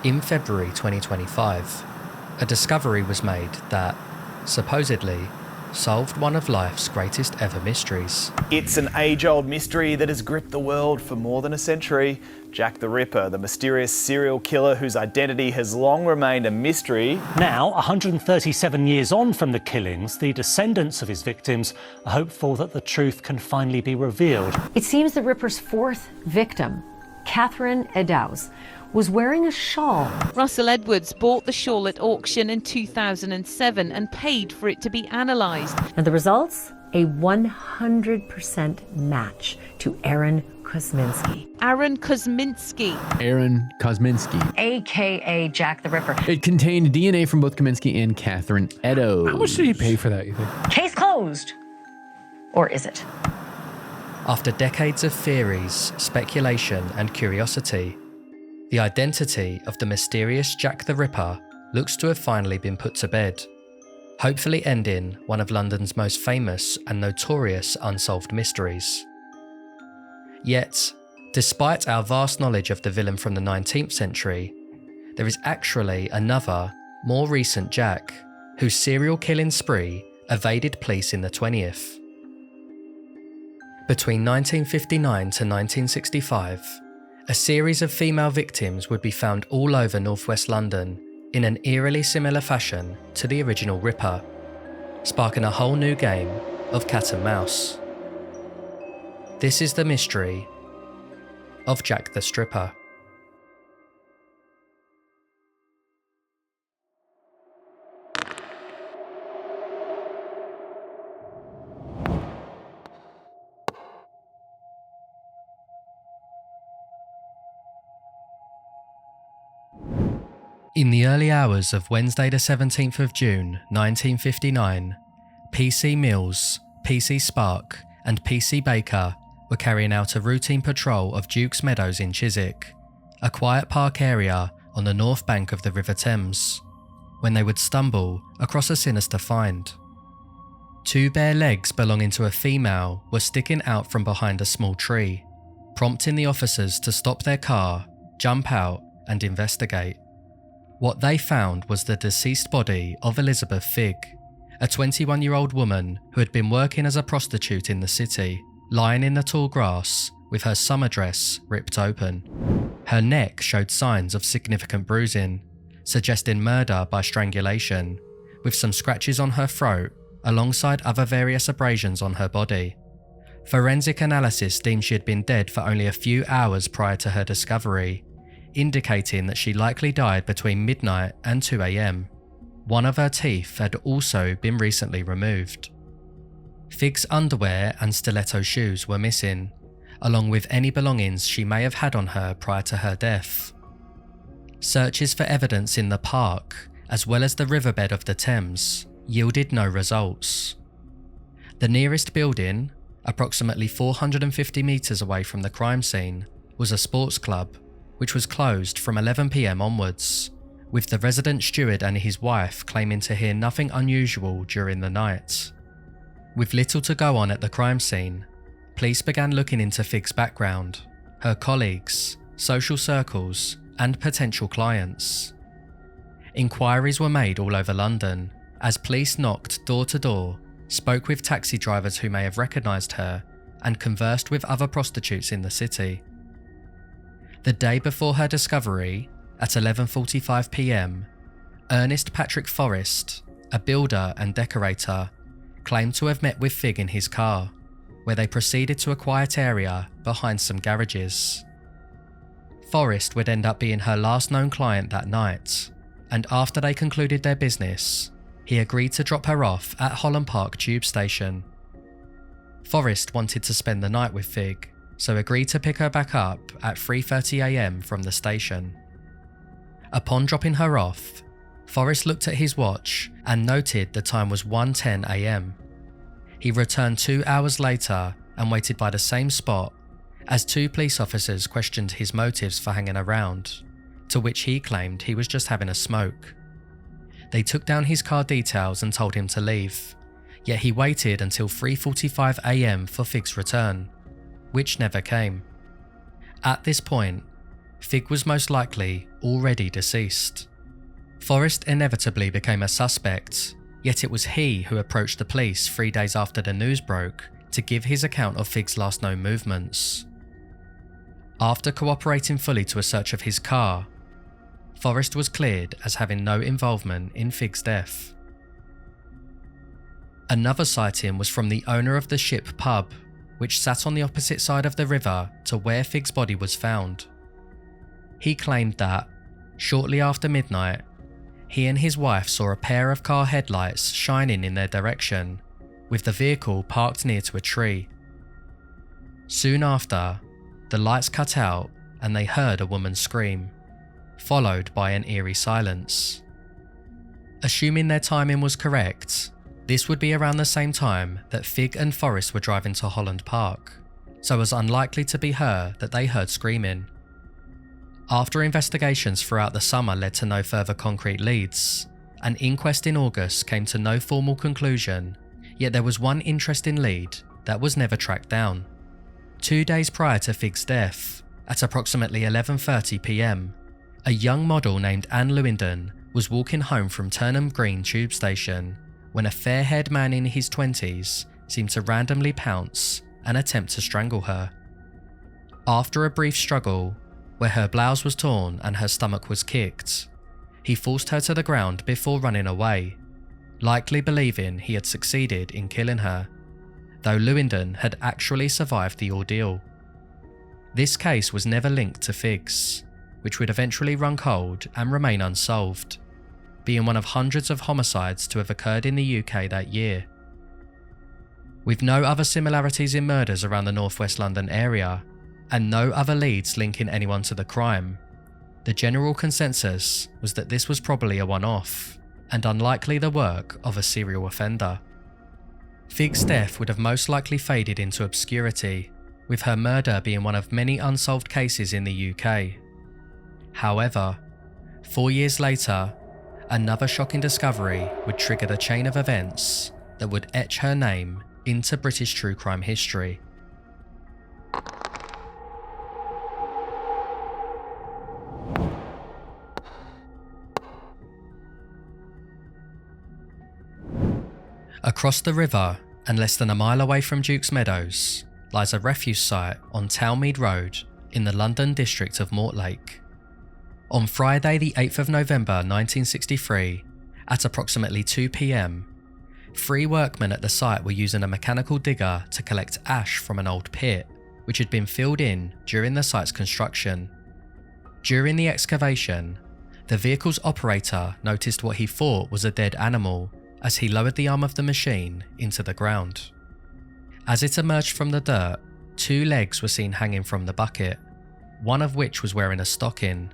In February 2025, a discovery was made that, supposedly, solved one of life's greatest ever mysteries. It's an age-old mystery that has gripped the world for more than a century. Jack the Ripper, the mysterious serial killer whose identity has long remained a mystery. Now, 137 years on from the killings, the descendants of his victims are hopeful that the truth can finally be revealed. It seems the Ripper's fourth victim, Catherine Eddowes, was wearing a shawl. Russell Edwards bought the shawl at auction in 2007 and paid for it to be analysed. And the results? A 100% match to Aaron Kosminski. Aaron Kosminski. Aaron Kosminski. AKA Jack the Ripper. It contained DNA from both Kosminski and Catherine Eddowes. How much did he pay for that, you think? Case closed. Or is it? After decades of theories, speculation and curiosity, the identity of the mysterious Jack the Ripper looks to have finally been put to bed, hopefully ending one of London's most famous and notorious unsolved mysteries. Yet, despite our vast knowledge of the villain from the 19th century, there is actually another, more recent Jack, whose serial killing spree evaded police in the 20th. Between 1959 to 1965, a series of female victims would be found all over northwest London in an eerily similar fashion to the original Ripper, sparking a whole new game of cat and mouse. This is the mystery of Jack the Stripper. In the early hours of Wednesday the 17th of June 1959, PC Mills, PC Spark and PC Baker were carrying out a routine patrol of Duke's Meadows in Chiswick, a quiet park area on the north bank of the River Thames, when they would stumble across a sinister find. Two bare legs belonging to a female were sticking out from behind a small tree, prompting the officers to stop their car, jump out and investigate. What they found was the deceased body of Elizabeth Figg, a 21-year-old woman who had been working as a prostitute in the city, lying in the tall grass with her summer dress ripped open. Her neck showed signs of significant bruising, suggesting murder by strangulation, with some scratches on her throat alongside other various abrasions on her body. Forensic analysis deemed she had been dead for only a few hours prior to her discovery, indicating that she likely died between midnight and 2 a.m. One of her teeth had also been recently removed. Figg's underwear and stiletto shoes were missing, along with any belongings she may have had on her prior to her death. Searches for evidence in the park, as well as the riverbed of the Thames, yielded no results. The nearest building, approximately 450 metres away from the crime scene, was a sports club, which was closed from 11 p.m. onwards, with the resident steward and his wife claiming to hear nothing unusual during the night. With little to go on at the crime scene, police began looking into Figg's background, her colleagues, social circles, and potential clients. Inquiries were made all over London, as police knocked door to door, spoke with taxi drivers who may have recognised her, and conversed with other prostitutes in the city. The day before her discovery, at 11:45 p.m, Ernest Patrick Forrest, a builder and decorator, claimed to have met with Figg in his car, where they proceeded to a quiet area behind some garages. Forrest would end up being her last known client that night, and after they concluded their business, he agreed to drop her off at Holland Park tube station. Forrest wanted to spend the night with Figg, so agreed to pick her back up at 3:30 a.m. from the station. Upon dropping her off, Forrest looked at his watch and noted the time was 1:10 a.m. He returned 2 hours later and waited by the same spot as two police officers questioned his motives for hanging around, to which he claimed he was just having a smoke. They took down his car details and told him to leave, yet he waited until 3:45 a.m. for Figg's return, which never came. At this point, Fig was most likely already deceased. Forrest inevitably became a suspect, yet it was he who approached the police 3 days after the news broke to give his account of Fig's last known movements. After cooperating fully to a search of his car, Forrest was cleared as having no involvement in Fig's death. Another sighting was from the owner of the Ship pub, which sat on the opposite side of the river to where Fig's body was found. He claimed that, shortly after midnight, he and his wife saw a pair of car headlights shining in their direction, with the vehicle parked near to a tree. Soon after, the lights cut out and they heard a woman scream, followed by an eerie silence. Assuming their timing was correct, this would be around the same time that Fig and Forrest were driving to Holland Park, so it was unlikely to be her that they heard screaming. After investigations throughout the summer led to no further concrete leads, an inquest in August came to no formal conclusion, yet there was one interesting lead that was never tracked down. 2 days prior to Fig's death, at approximately 11:30 p.m, a young model named Anne Lewindon was walking home from Turnham Green tube station when a fair-haired man in his 20s seemed to randomly pounce and attempt to strangle her. After a brief struggle, where her blouse was torn and her stomach was kicked, he forced her to the ground before running away, likely believing he had succeeded in killing her, though Lewindon had actually survived the ordeal. This case was never linked to Fig's, which would eventually run cold and remain unsolved, being one of hundreds of homicides to have occurred in the UK that year. With no other similarities in murders around the northwest London area, and no other leads linking anyone to the crime, the general consensus was that this was probably a one-off, and unlikely the work of a serial offender. Fig's death would have most likely faded into obscurity, with her murder being one of many unsolved cases in the UK. However, 4 years later, another shocking discovery would trigger the chain of events that would etch her name into British true crime history. Across the river, and less than a mile away from Duke's Meadows, lies a refuse site on Townmead Road in the London district of Mortlake. On Friday the 8th of November 1963, at approximately 2 p.m, 3 workmen at the site were using a mechanical digger to collect ash from an old pit, which had been filled in during the site's construction. During the excavation, the vehicle's operator noticed what he thought was a dead animal as he lowered the arm of the machine into the ground. As it emerged from the dirt, 2 legs were seen hanging from the bucket, one of which was wearing a stocking,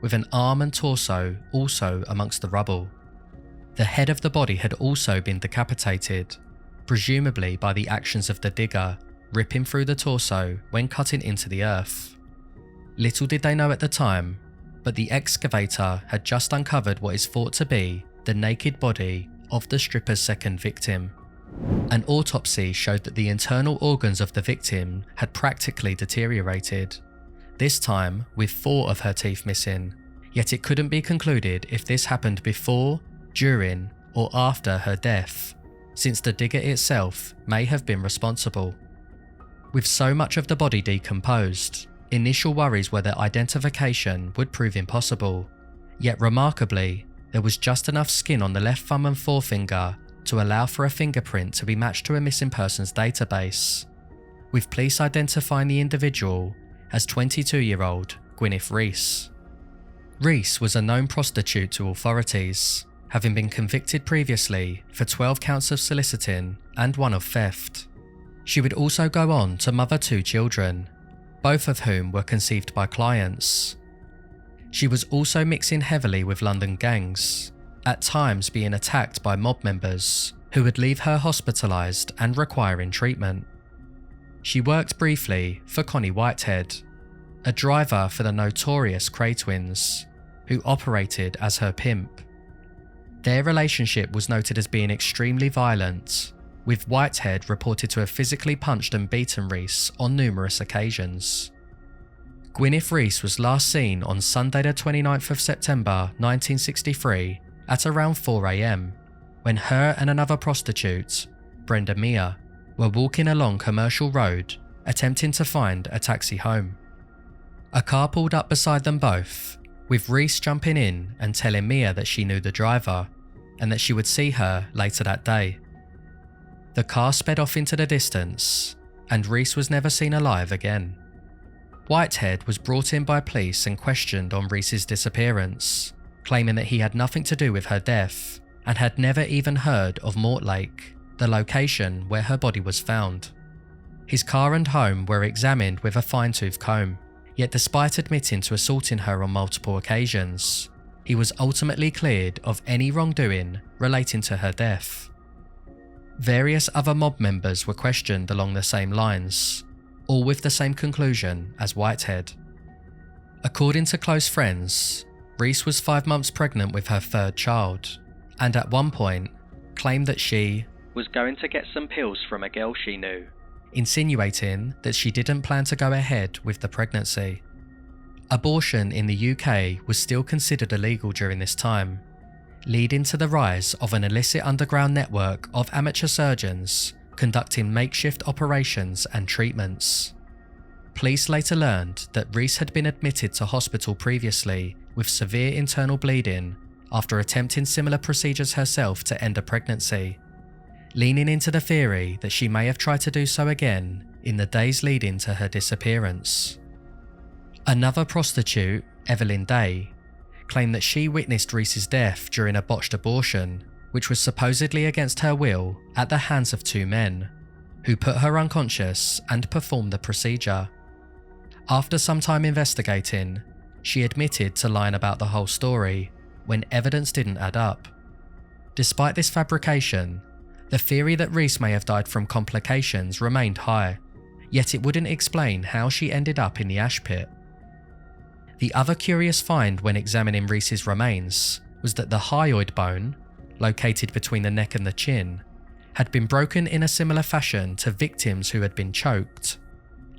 with an arm and torso also amongst the rubble. The head of the body had also been decapitated, presumably by the actions of the digger, ripping through the torso when cutting into the earth. Little did they know at the time, but the excavator had just uncovered what is thought to be the naked body of the stripper's second victim. An autopsy showed that the internal organs of the victim had practically deteriorated, this time with 4 of her teeth missing, yet it couldn't be concluded if this happened before, during, or after her death, since the digger itself may have been responsible. With so much of the body decomposed, initial worries were that identification would prove impossible, yet remarkably, there was just enough skin on the left thumb and forefinger to allow for a fingerprint to be matched to a missing persons database, with police identifying the individual as 22-year-old Gwyneth Rees. Rees was a known prostitute to authorities, having been convicted previously for 12 counts of soliciting and 1 of theft. She would also go on to mother 2 children, both of whom were conceived by clients. She was also mixing heavily with London gangs, at times being attacked by mob members who would leave her hospitalised and requiring treatment. She worked briefly for Connie Whitehead, a driver for the notorious Cray twins, who operated as her pimp. Their relationship was noted as being extremely violent, with Whitehead reported to have physically punched and beaten Rees on numerous occasions. Gwyneth Reese was last seen on Sunday the 29th of September 1963 at around 4 a.m. when her and another prostitute, Brenda Meyer, were walking along Commercial Road attempting to find a taxi home. A car pulled up beside them both, with Reese jumping in and telling Meyer that she knew the driver and that she would see her later that day. The car sped off into the distance and Reese was never seen alive again. Whitehead was brought in by police and questioned on Reese's disappearance, claiming that he had nothing to do with her death and had never even heard of Mortlake, the location where her body was found. His car and home were examined with a fine-tooth comb, yet despite admitting to assaulting her on multiple occasions, he was ultimately cleared of any wrongdoing relating to her death. Various other mob members were questioned along the same lines, all with the same conclusion as Whitehead. According to close friends, Reese was 5 months pregnant with her third child, and at one point claimed that she was going to get some pills from a girl she knew, insinuating that she didn't plan to go ahead with the pregnancy. Abortion in the UK was still considered illegal during this time, leading to the rise of an illicit underground network of amateur surgeons conducting makeshift operations and treatments. Police later learned that Reese had been admitted to hospital previously with severe internal bleeding after attempting similar procedures herself to end a pregnancy, leaning into the theory that she may have tried to do so again in the days leading to her disappearance. Another prostitute, Evelyn Day, claimed that she witnessed Reese's death during a botched abortion, which was supposedly against her will at the hands of 2 men, who put her unconscious and performed the procedure. After some time investigating, she admitted to lying about the whole story when evidence didn't add up. Despite this fabrication, the theory that Reese may have died from complications remained high, yet it wouldn't explain how she ended up in the ash pit. The other curious find when examining Reese's remains was that the hyoid bone, located between the neck and the chin, had been broken in a similar fashion to victims who had been choked,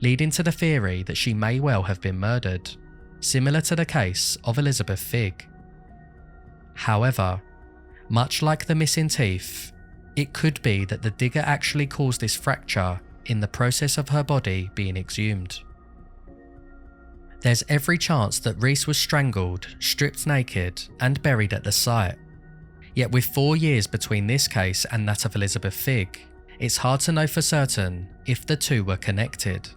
leading to the theory that she may well have been murdered, similar to the case of Elizabeth Figg. However, much like the missing teeth, it could be that the digger actually caused this fracture in the process of her body being exhumed. There's every chance that Reese was strangled, stripped naked, and buried at the site. Yet with 4 years between this case and that of Elizabeth Figg, it's hard to know for certain if the two were connected.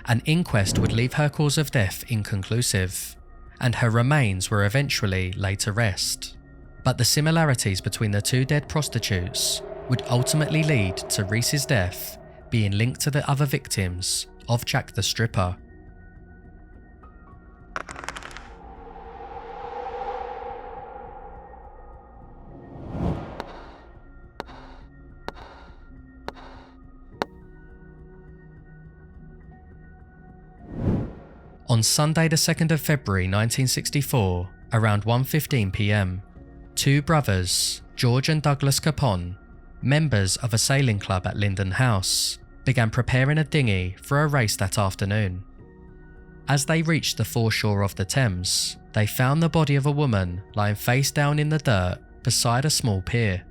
An inquest would leave her cause of death inconclusive, and her remains were eventually laid to rest. But the similarities between the 2 dead prostitutes would ultimately lead to Reese's death being linked to the other victims of Jack the Stripper. On Sunday the 2nd of February 1964, around 1:15 p.m, 2 brothers, George and Douglas Capon, members of a sailing club at Linden House, began preparing a dinghy for a race that afternoon. As they reached the foreshore of the Thames, they found the body of a woman lying face down in the dirt beside a small pier.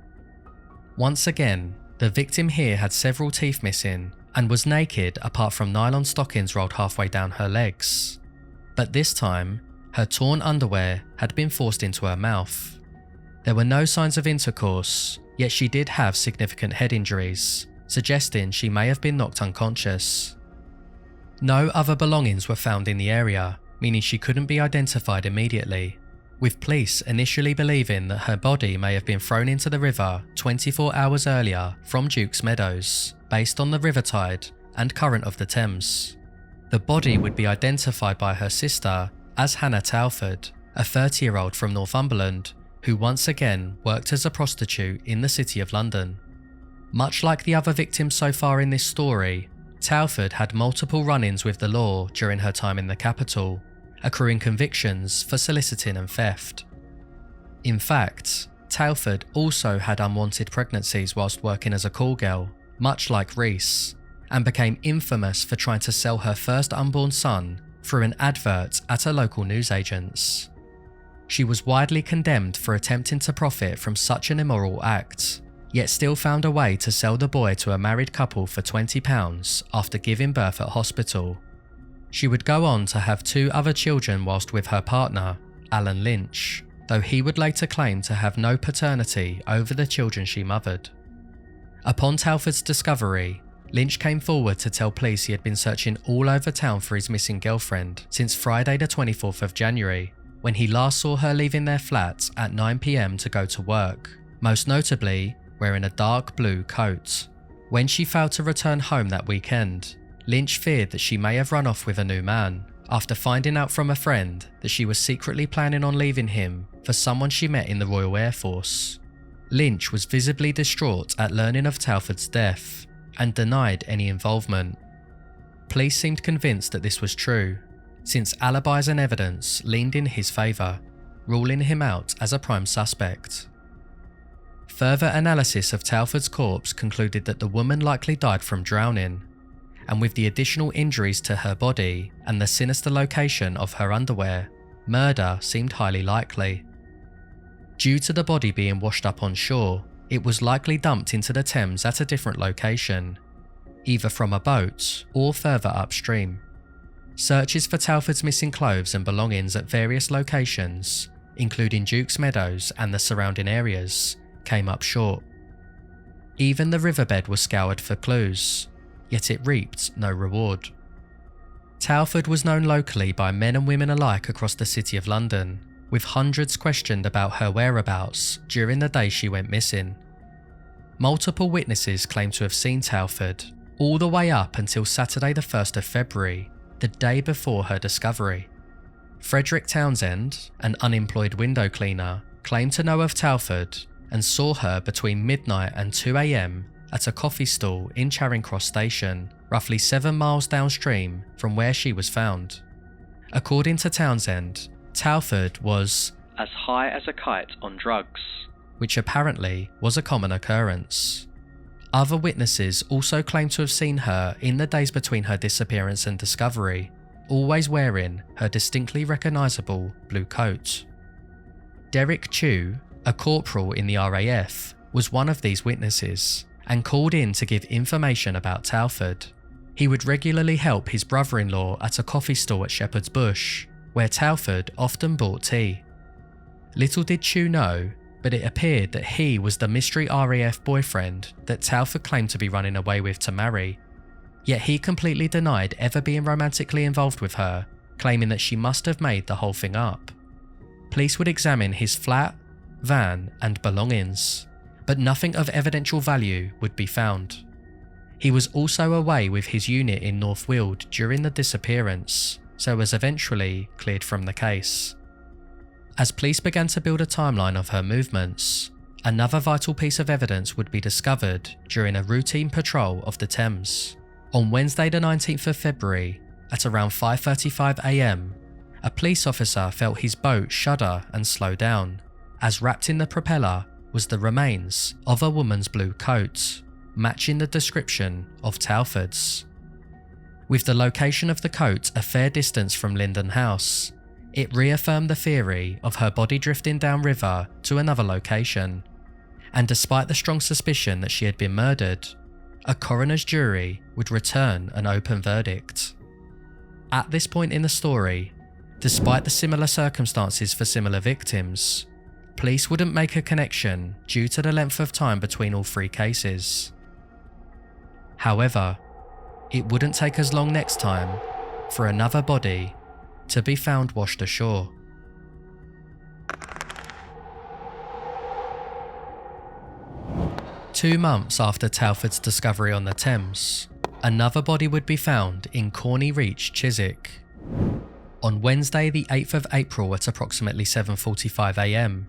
Once again, the victim here had several teeth missing and was naked apart from nylon stockings rolled halfway down her legs. But this time, her torn underwear had been forced into her mouth. There were no signs of intercourse, yet she did have significant head injuries, suggesting she may have been knocked unconscious. No other belongings were found in the area, meaning she couldn't be identified immediately, with police initially believing that her body may have been thrown into the river 24 hours earlier from Duke's Meadows, based on the river tide and current of the Thames. The body would be identified by her sister as Hannah Talford, a 30-year-old from Northumberland, who once again worked as a prostitute in the City of London. Much like the other victims so far in this story, Talford had multiple run-ins with the law during her time in the capital, accruing convictions for soliciting and theft. In fact, Talford also had unwanted pregnancies whilst working as a call girl, much like Reese, and became infamous for trying to sell her first unborn son through an advert at a local newsagent's. She was widely condemned for attempting to profit from such an immoral act, yet still found a way to sell the boy to a married couple for £20 after giving birth at hospital. She would go on to have 2 other children whilst with her partner, Alan Lynch, though he would later claim to have no paternity over the children she mothered. Upon Telford's discovery, Lynch came forward to tell police he had been searching all over town for his missing girlfriend since Friday the 24th of January, when he last saw her leaving their flat at 9 PM to go to work, most notably wearing a dark blue coat. When she failed to return home that weekend, Lynch feared that she may have run off with a new man, after finding out from a friend that she was secretly planning on leaving him for someone she met in the Royal Air Force. Lynch was visibly distraught at learning of Telford's death and denied any involvement. Police seemed convinced that this was true, since alibis and evidence leaned in his favour, ruling him out as a prime suspect. Further analysis of Telford's corpse concluded that the woman likely died from drowning, and with the additional injuries to her body and the sinister location of her underwear, murder seemed highly likely. Due to the body being washed up on shore, it was likely dumped into the Thames at a different location, either from a boat or further upstream. Searches for Telford's missing clothes and belongings at various locations, including Duke's Meadows and the surrounding areas, came up short. Even the riverbed was scoured for clues, yet it reaped no reward. Telford was known locally by men and women alike across the City of London, with hundreds questioned about her whereabouts during the day she went missing. Multiple witnesses claim to have seen Telford all the way up until Saturday the 1st of February, the day before her discovery. Frederick Townsend, an unemployed window cleaner, claimed to know of Telford and saw her between midnight and 2 AM at a coffee stall in Charing Cross Station, roughly 7 miles downstream from where she was found. According to Townsend, Telford was as high as a kite on drugs, which apparently was a common occurrence. Other witnesses also claim to have seen her in the days between her disappearance and discovery, always wearing her distinctly recognisable blue coat. Derek Chew, a corporal in the RAF, was one of these witnesses and called in to give information about Telford. He would regularly help his brother-in-law at a coffee stall at Shepherd's Bush, where Telford often bought tea. Little did Chew know, but it appeared that he was the mystery RAF boyfriend that Telford claimed to be running away with to marry. Yet he completely denied ever being romantically involved with her, claiming that she must have made the whole thing up. Police would examine his flat, van, and belongings, but nothing of evidential value would be found. He was also away with his unit in North Weald during the disappearance, so was eventually cleared from the case. As police began to build a timeline of her movements, another vital piece of evidence would be discovered during a routine patrol of the Thames. On Wednesday the 19th of February, at around 5:35 AM, a police officer felt his boat shudder and slow down, as wrapped in the propeller was the remains of a woman's blue coat, matching the description of Telford's. With the location of the coat a fair distance from Linden House, it reaffirmed the theory of her body drifting downriver to another location, and despite the strong suspicion that she had been murdered, a coroner's jury would return an open verdict. At this point in the story, despite the similar circumstances for similar victims, police wouldn't make a connection due to the length of time between all 3 cases. However, it wouldn't take as long next time for another body to be found washed ashore. Two months after Telford's discovery on the Thames, another body would be found in Corney Reach, Chiswick. On Wednesday the 8th of April at approximately 7:45 AM,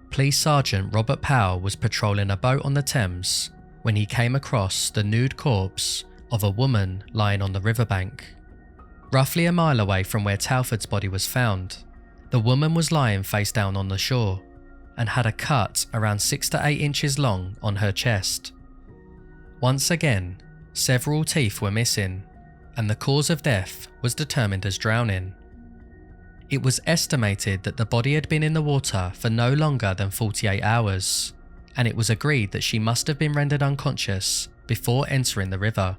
Police Sergeant Robert Powell was patrolling a boat on the Thames when he came across the nude corpse of a woman lying on the riverbank. Roughly a mile away from where Telford's body was found, the woman was lying face down on the shore and had a cut around 6 to 8 inches long on her chest. Once again, several teeth were missing, and the cause of death was determined as drowning. It was estimated that the body had been in the water for no longer than 48 hours, and it was agreed that she must have been rendered unconscious before entering the river.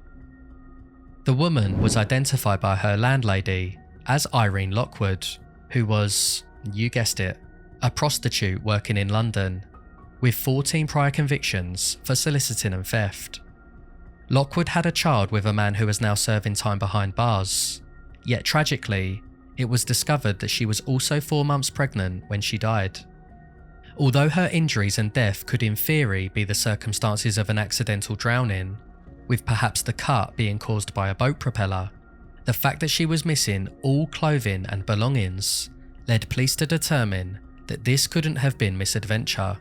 The woman was identified by her landlady as Irene Lockwood, who was, you guessed it, a prostitute working in London, with 14 prior convictions for soliciting and theft. Lockwood had a child with a man who was now serving time behind bars, yet tragically, it was discovered that she was also 4 months pregnant when she died. Although her injuries and death could in theory be the circumstances of an accidental drowning, with perhaps the cut being caused by a boat propeller, the fact that she was missing all clothing and belongings led police to determine that this couldn't have been misadventure,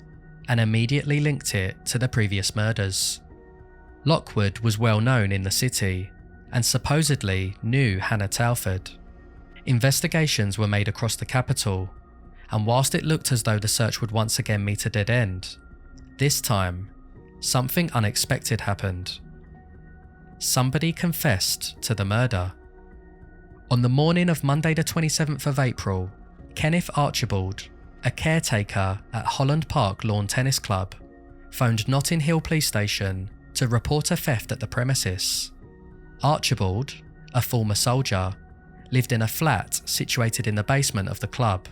and immediately linked it to the previous murders. Lockwood was well known in the city and supposedly knew Hannah Telford. Investigations were made across the capital, and whilst it looked as though the search would once again meet a dead end, this time, something unexpected happened. Somebody confessed to the murder. On the morning of Monday the 27th of April, Kenneth Archibald, a caretaker at Holland Park Lawn Tennis Club, phoned Notting Hill Police Station to report a theft at the premises. Archibald, a former soldier, lived in a flat situated in the basement of the club,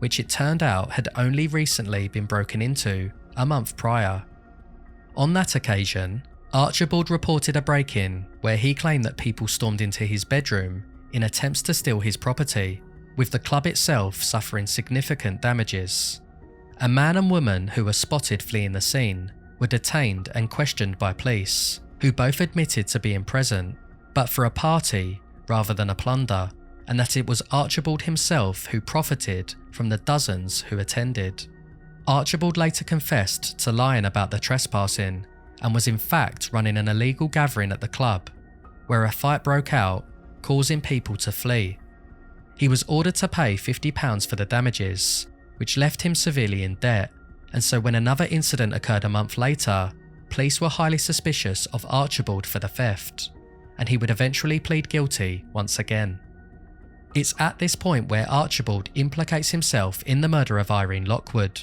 which it turned out had only recently been broken into a month prior. On that occasion, Archibald reported a break-in where he claimed that people stormed into his bedroom in attempts to steal his property, with the club itself suffering significant damages. A man and woman who were spotted fleeing the scene were detained and questioned by police, who both admitted to being present, but for a party rather than a plunder, and that it was Archibald himself who profited from the dozens who attended. Archibald later confessed to lying about the trespassing and was in fact running an illegal gathering at the club, where a fight broke out, causing people to flee. He was ordered to pay £50 for the damages, which left him severely in debt, and so when another incident occurred a month later, police were highly suspicious of Archibald for the theft, and he would eventually plead guilty once again. It's at this point where Archibald implicates himself in the murder of Irene Lockwood.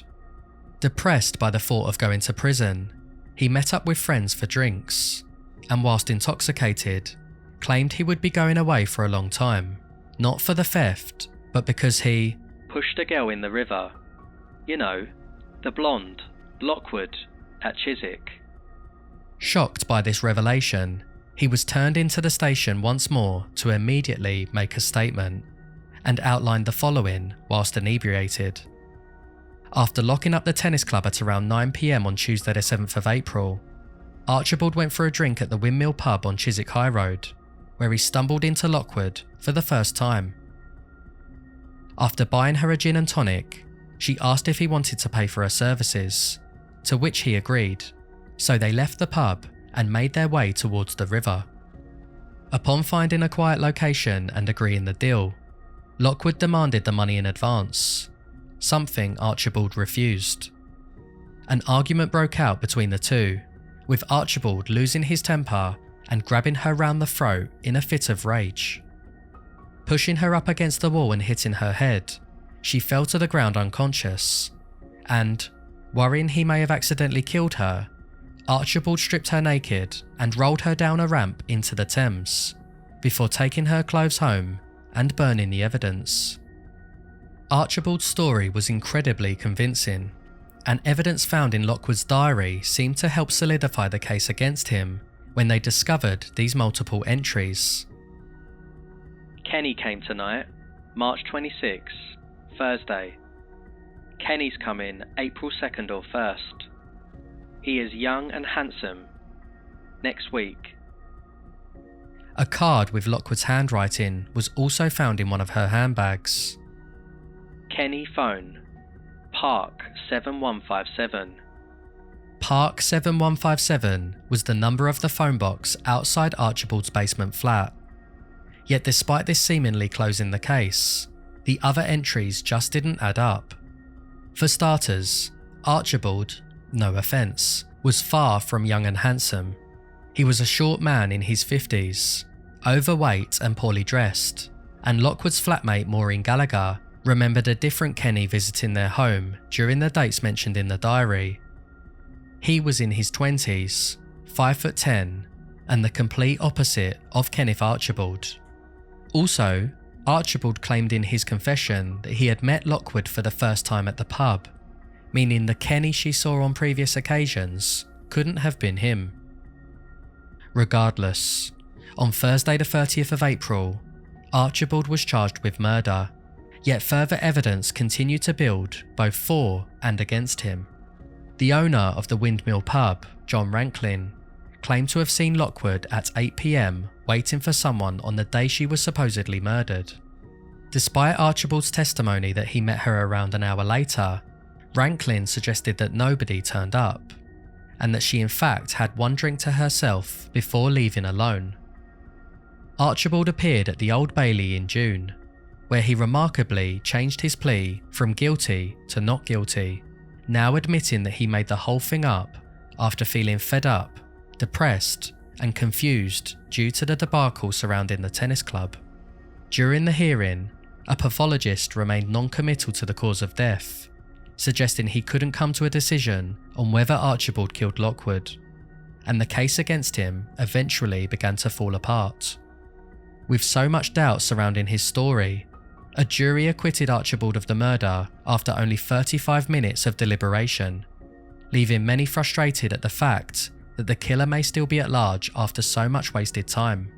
Depressed by the thought of going to prison, he met up with friends for drinks, and whilst intoxicated, claimed he would be going away for a long time, not for the theft, but because he pushed a girl in the river. You know, the blonde, Lockwood, at Chiswick. Shocked by this revelation, he was turned into the station once more to immediately make a statement, and outlined the following whilst inebriated. After locking up the tennis club at around 9 PM on Tuesday the 7th of April, Archibald went for a drink at the Windmill pub on Chiswick High Road, where he stumbled into Lockwood for the first time. After buying her a gin and tonic, she asked if he wanted to pay for her services, to which he agreed, so they left the pub and made their way towards the river. Upon finding a quiet location and agreeing the deal, Lockwood demanded the money in advance, something Archibald refused. An argument broke out between the two, with Archibald losing his temper and grabbing her round the throat in a fit of rage. Pushing her up against the wall and hitting her head, she fell to the ground unconscious, and, worrying he may have accidentally killed her, Archibald stripped her naked and rolled her down a ramp into the Thames, before taking her clothes home and burning the evidence. Archibald's story was incredibly convincing, and evidence found in Lockwood's diary seemed to help solidify the case against him when they discovered these multiple entries. Kenny came tonight, March 26, Thursday. Kenny's coming April 2nd or 1st. He is young and handsome. Next week. A card with Lockwood's handwriting was also found in one of her handbags. Kenny phone, Park 7157. Park 7157 was the number of the phone box outside Archibald's basement flat. Yet despite this seemingly closing the case, the other entries just didn't add up. For starters, Archibald, no offence, was far from young and handsome. He was a short man in his 50s, overweight and poorly dressed, and Lockwood's flatmate Maureen Gallagher remembered a different Kenny visiting their home during the dates mentioned in the diary. He was in his 20s, 5'10", and the complete opposite of Kenneth Archibald. Also, Archibald claimed in his confession that he had met Lockwood for the first time at the pub, meaning the Kenny she saw on previous occasions couldn't have been him. Regardless, on Thursday the 30th of April, Archibald was charged with murder, yet further evidence continued to build both for and against him. The owner of the Windmill pub, John Ranklin, claimed to have seen Lockwood at 8 p.m. waiting for someone on the day she was supposedly murdered. Despite Archibald's testimony that he met her around an hour later, Ranklin suggested that nobody turned up, and that she in fact had one drink to herself before leaving alone. Archibald appeared at the Old Bailey in June, where he remarkably changed his plea from guilty to not guilty, now admitting that he made the whole thing up after feeling fed up, depressed, and confused due to the debacle surrounding the tennis club. During the hearing, a pathologist remained non-committal to the cause of death, suggesting he couldn't come to a decision on whether Archibald killed Lockwood, and the case against him eventually began to fall apart. With so much doubt surrounding his story, a jury acquitted Archibald of the murder after only 35 minutes of deliberation, leaving many frustrated at the fact that the killer may still be at large after so much wasted time.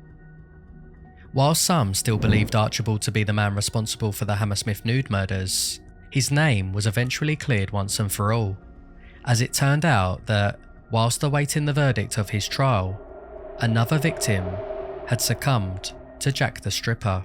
While some still believed Archibald to be the man responsible for the Hammersmith nude murders, his name was eventually cleared once and for all, as it turned out that, whilst awaiting the verdict of his trial, another victim had succumbed to Jack the Stripper.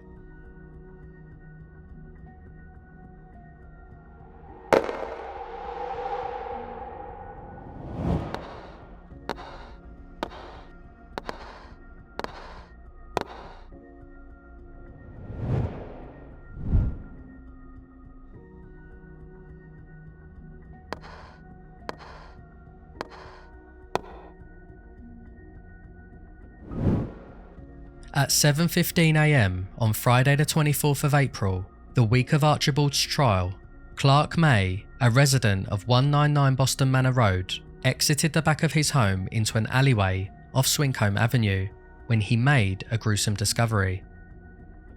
At 7:15 a.m. on Friday the 24th of April, the week of Archibald's trial, Clark May, a resident of 199 Boston Manor Road, exited the back of his home into an alleyway off Swincombe Avenue when he made a gruesome discovery.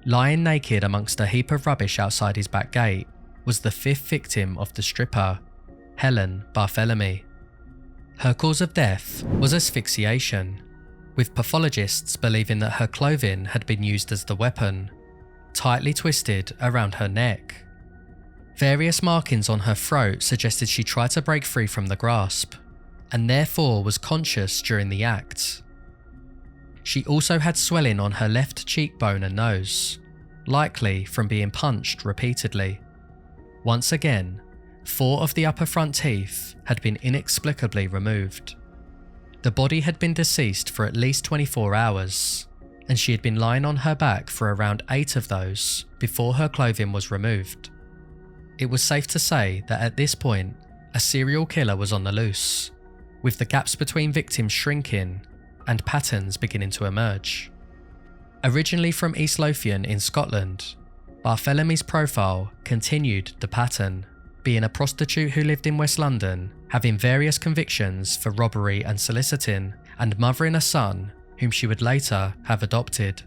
Lying naked amongst a heap of rubbish outside his back gate was the fifth victim of the stripper, Helen Barthélemy. Her cause of death was asphyxiation, with pathologists believing that her clothing had been used as the weapon, tightly twisted around her neck. Various markings on her throat suggested she tried to break free from the grasp, and therefore was conscious during the act. She also had swelling on her left cheekbone and nose, likely from being punched repeatedly. Once again, 4 of the upper front teeth had been inexplicably removed. The body had been deceased for at least 24 hours, and she had been lying on her back for around 8 of those before her clothing was removed. It was safe to say that at this point, a serial killer was on the loose, with the gaps between victims shrinking and patterns beginning to emerge. Originally from East Lothian in Scotland, Barthélemy's profile continued the pattern, being a prostitute who lived in West London, having various convictions for robbery and soliciting, and mothering a son whom she would later have adopted.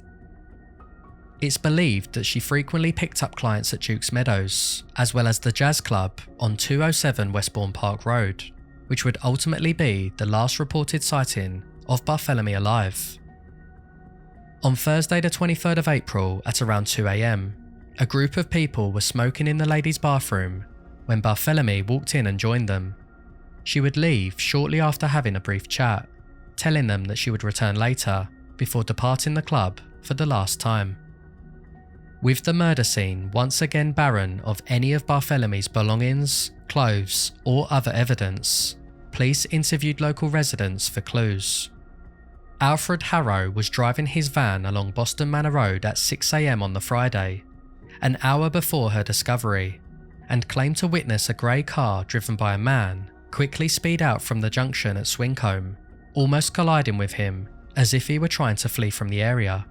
It's believed that she frequently picked up clients at Duke's Meadows, as well as the jazz club on 207 Westbourne Park Road, which would ultimately be the last reported sighting of Barthélemy alive. On Thursday the 23rd of April at around 2 a.m, a group of people were smoking in the ladies' bathroom when Barthélemy walked in and joined them. She would leave shortly after having a brief chat, telling them that she would return later before departing the club for the last time. With the murder scene once again barren of any of Barthélemy's belongings, clothes, or other evidence, police interviewed local residents for clues. Alfred Harrow was driving his van along Boston Manor Road at 6 a.m. on the Friday, an hour before her discovery, and claimed to witness a grey car driven by a man quickly speed out from the junction at Swincombe, almost colliding with him as if he were trying to flee from the area.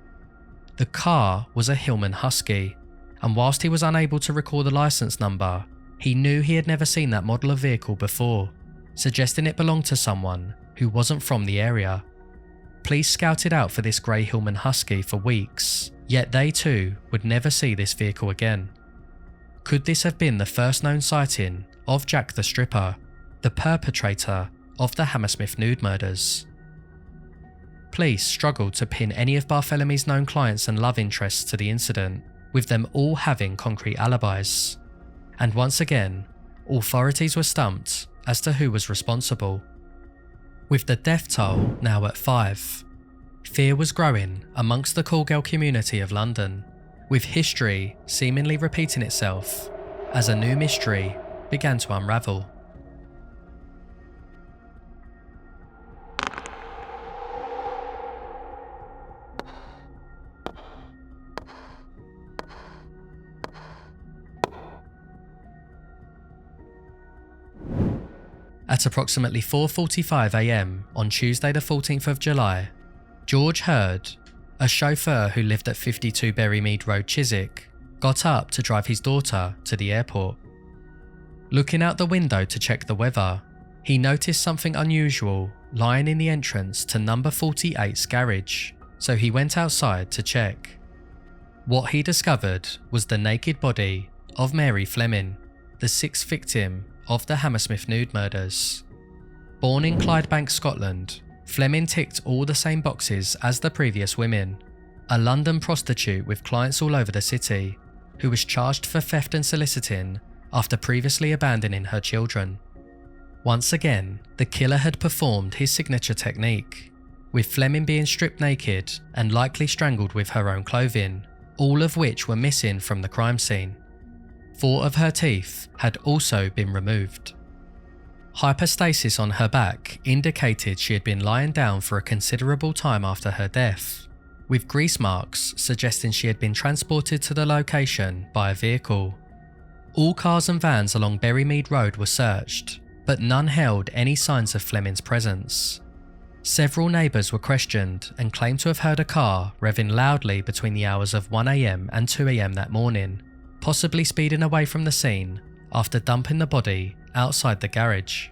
The car was a Hillman Husky, and whilst he was unable to recall the license number, he knew he had never seen that model of vehicle before, suggesting it belonged to someone who wasn't from the area. Police scouted out for this grey Hillman Husky for weeks, yet they too would never see this vehicle again. Could this have been the first known sighting of Jack the Stripper, the perpetrator of the Hammersmith nude murders? Police struggled to pin any of Barthelemy's known clients and love interests to the incident, with them all having concrete alibis. And once again, authorities were stumped as to who was responsible. With the death toll now at 5, fear was growing amongst the call girl community of London, with history seemingly repeating itself as a new mystery began to unravel. At approximately 4:45 AM on Tuesday the 14th of July, George Hurd, a chauffeur who lived at 52 Berrymead Road, Chiswick, got up to drive his daughter to the airport. Looking out the window to check the weather, he noticed something unusual lying in the entrance to number 48's garage, so he went outside to check. What he discovered was the naked body of Mary Fleming, the 6th victim of the Hammersmith nude murders. Born in Clydebank, Scotland, Fleming ticked all the same boxes as the previous women, a London prostitute with clients all over the city, who was charged for theft and soliciting after previously abandoning her children. Once again, the killer had performed his signature technique, with Fleming being stripped naked and likely strangled with her own clothing, all of which were missing from the crime scene. 4 of her teeth had also been removed. Hypostasis on her back indicated she had been lying down for a considerable time after her death, with grease marks suggesting she had been transported to the location by a vehicle. All cars and vans along Berrymead Road were searched, but none held any signs of Fleming's presence. Several neighbours were questioned and claimed to have heard a car revving loudly between the hours of 1 AM and 2 AM that morning, possibly speeding away from the scene after dumping the body outside the garage.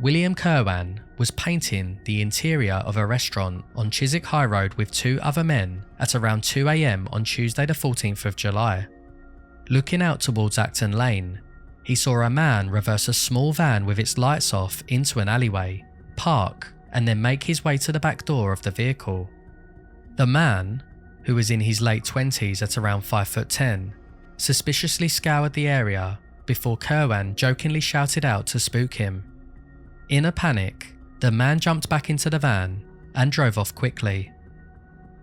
William Kirwan was painting the interior of a restaurant on Chiswick High Road with 2 other men at around 2 AM on Tuesday the 14th of July. Looking out towards Acton Lane, he saw a man reverse a small van with its lights off into an alleyway, park, and then make his way to the back door of the vehicle. The man, who was in his late 20s at around 5'10", suspiciously scoured the area before Kirwan jokingly shouted out to spook him. In a panic, the man jumped back into the van and drove off quickly.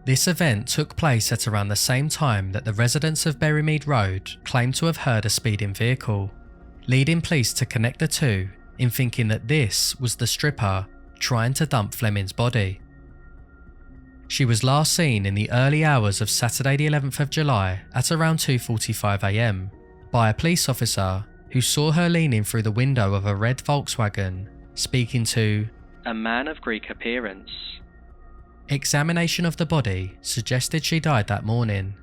This event took place at around the same time that the residents of Berrymead Road claimed to have heard a speeding vehicle, leading police to connect the two in thinking that this was the stripper trying to dump Fleming's body. She was last seen in the early hours of Saturday the 11th of July at around 2:45 AM by a police officer who saw her leaning through the window of a red Volkswagen, speaking to a man of Greek appearance. Examination of the body suggested she died that morning,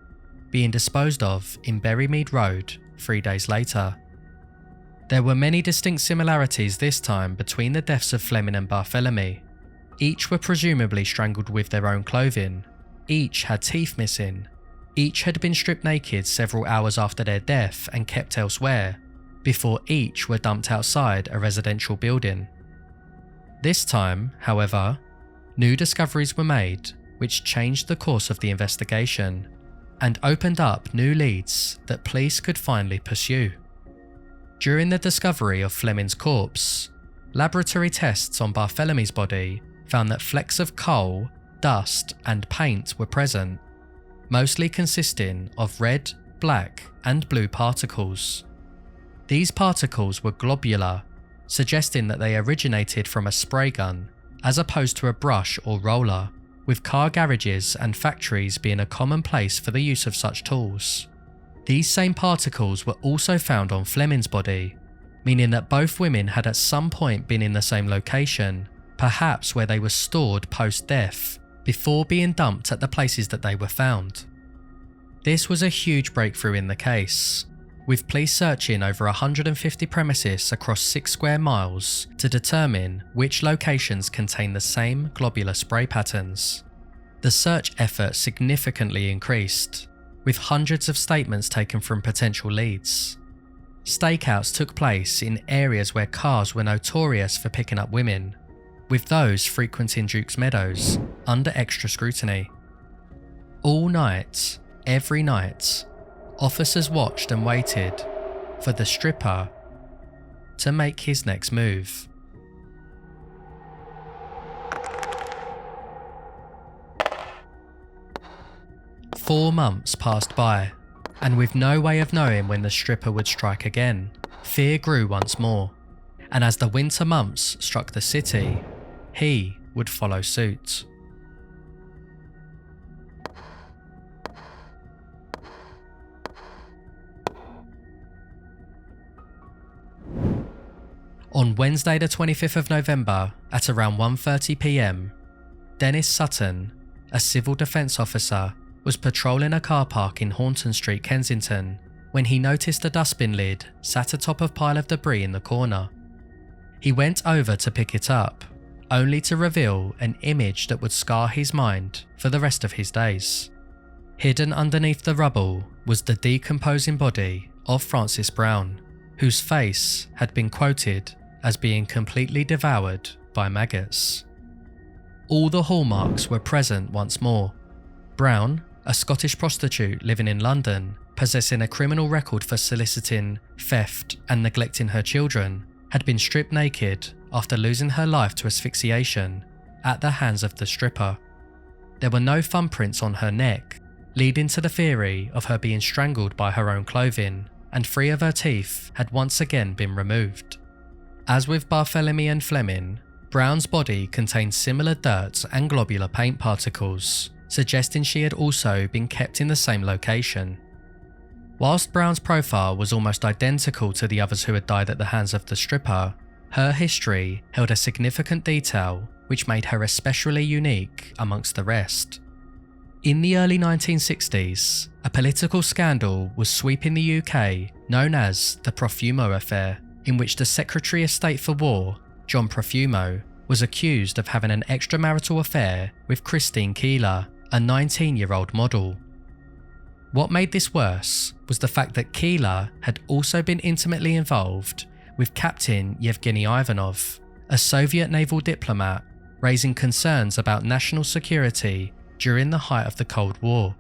being disposed of in Berrymead Road 3 days later. There were many distinct similarities this time between the deaths of Fleming and Barthelemy. Each were presumably strangled with their own clothing, each had teeth missing, each had been stripped naked several hours after their death and kept elsewhere, before each were dumped outside a residential building. This time, however, new discoveries were made which changed the course of the investigation and opened up new leads that police could finally pursue. During the discovery of Fleming's corpse, laboratory tests on Barthelemy's body found that flecks of coal, dust and paint were present, mostly consisting of red, black and blue particles. These particles were globular, suggesting that they originated from a spray gun as opposed to a brush or roller, with car garages and factories being a common place for the use of such tools. These same particles were also found on Fleming's body, meaning that both women had at some point been in the same location, perhaps where they were stored post-death, before being dumped at the places that they were found. This was a huge breakthrough in the case, with police searching over 150 premises across 6 square miles to determine which locations contain the same globular spray patterns. The search effort significantly increased, with hundreds of statements taken from potential leads. Stakeouts took place in areas where cars were notorious for picking up women, with those frequenting Duke's Meadows under extra scrutiny. All night, every night, officers watched and waited for the stripper to make his next move. Four months passed by, and with no way of knowing when the stripper would strike again, fear grew once more, and as the winter months struck the city, he would follow suit. On Wednesday the 25th of November at around 1:30 p.m, Dennis Sutton, a civil defence officer, was patrolling a car park in Horton Street, Kensington, when he noticed a dustbin lid sat atop a pile of debris in the corner. He went over to pick it up, only to reveal an image that would scar his mind for the rest of his days. Hidden underneath the rubble was the decomposing body of Frances Brown, whose face had been quoted as being completely devoured by maggots. All the hallmarks were present once more. Brown, a Scottish prostitute living in London, possessing a criminal record for soliciting, theft and neglecting her children, had been stripped naked after losing her life to asphyxiation at the hands of the stripper. There were no thumbprints on her neck, leading to the theory of her being strangled by her own clothing, and 3 of her teeth had once again been removed. As with Barthélemy and Fleming, Brown's body contained similar dirt and globular paint particles, suggesting she had also been kept in the same location. Whilst Brown's profile was almost identical to the others who had died at the hands of the stripper, her history held a significant detail which made her especially unique amongst the rest. In the early 1960s, a political scandal was sweeping the UK known as the Profumo Affair, in which the Secretary of State for War, John Profumo, was accused of having an extramarital affair with Christine Keeler, a 19-year-old model. What made this worse was the fact that Keeler had also been intimately involved with Captain Yevgeny Ivanov, a Soviet naval diplomat, raising concerns about national security during the height of the Cold War.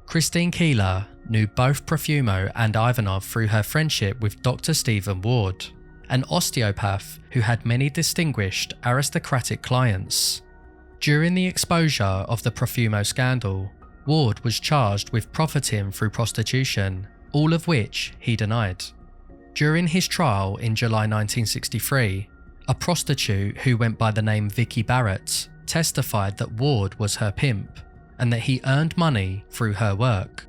Christine Keeler knew both Profumo and Ivanov through her friendship with Dr. Stephen Ward, an osteopath who had many distinguished aristocratic clients. During the exposure of the Profumo scandal, Ward was charged with profiting through prostitution, all of which he denied. During his trial in July 1963, a prostitute who went by the name Vicky Barrett testified that Ward was her pimp and that he earned money through her work.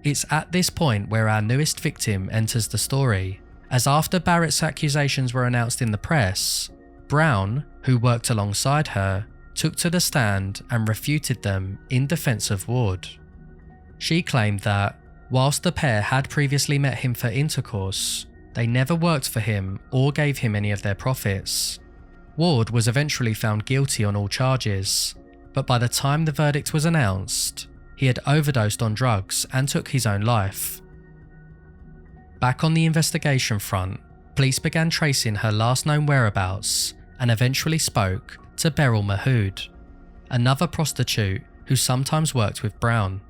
It's at this point where our newest victim enters the story, as after Barrett's accusations were announced in the press, Brown, who worked alongside her, took to the stand and refuted them in defence of Ward. She claimed that, whilst the pair had previously met him for intercourse, they never worked for him or gave him any of their profits. Ward was eventually found guilty on all charges, but by the time the verdict was announced, he had overdosed on drugs and took his own life. Back on the investigation front, police began tracing her last known whereabouts and eventually spoke to Beryl Mahood, another prostitute who sometimes worked with Brown.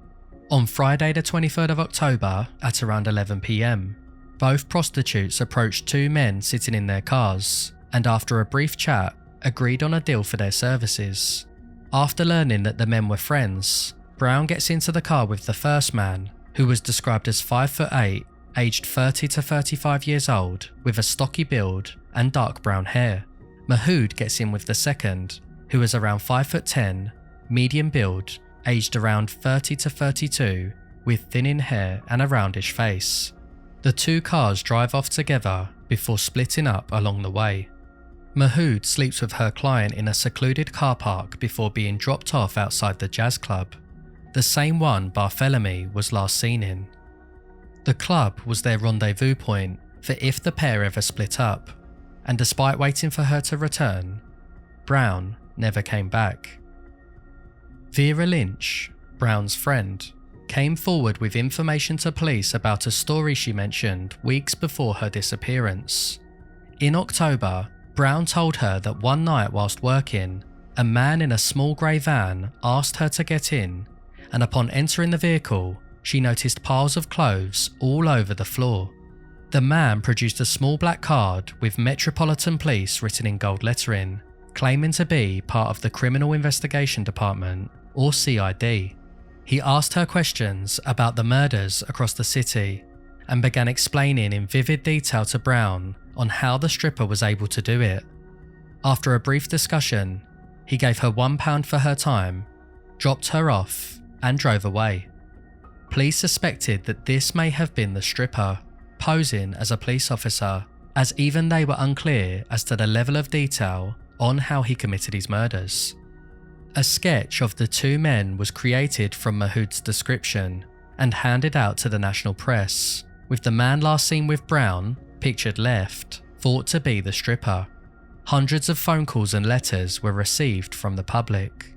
On Friday the 23rd of October at around 11 p.m, both prostitutes approached 2 men sitting in their cars and after a brief chat agreed on a deal for their services. After learning that the men were friends, Brown gets into the car with the first man, who was described as 5'8", aged 30 to 35 years old, with a stocky build and dark brown hair. Mahood gets in with the second, who was around 5'10", medium build, aged around 30 to 32, with thinning hair and a roundish face. The 2 cars drive off together before splitting up along the way. Mahood sleeps with her client in a secluded car park before being dropped off outside the jazz club, the same one Barthélemy was last seen in. The club was their rendezvous point for if the pair ever split up, and despite waiting for her to return, Brown never came back. Vera Lynch, Brown's friend, came forward with information to police about a story she mentioned weeks before her disappearance. In October, Brown told her that one night whilst working, a man in a small grey van asked her to get in, and upon entering the vehicle, she noticed piles of clothes all over the floor. The man produced a small black card with Metropolitan Police written in gold lettering, claiming to be part of the Criminal Investigation Department, or CID. He asked her questions about the murders across the city and began explaining in vivid detail to Brown on how the stripper was able to do it. After a brief discussion, he gave her £1 for her time, dropped her off, and drove away. Police suspected that this may have been the stripper, posing as a police officer, as even they were unclear as to the level of detail on how he committed his murders. A sketch of the two men was created from Mahood's description and handed out to the national press, with the man last seen with Brown, pictured left, thought to be the stripper. Hundreds of phone calls and letters were received from the public.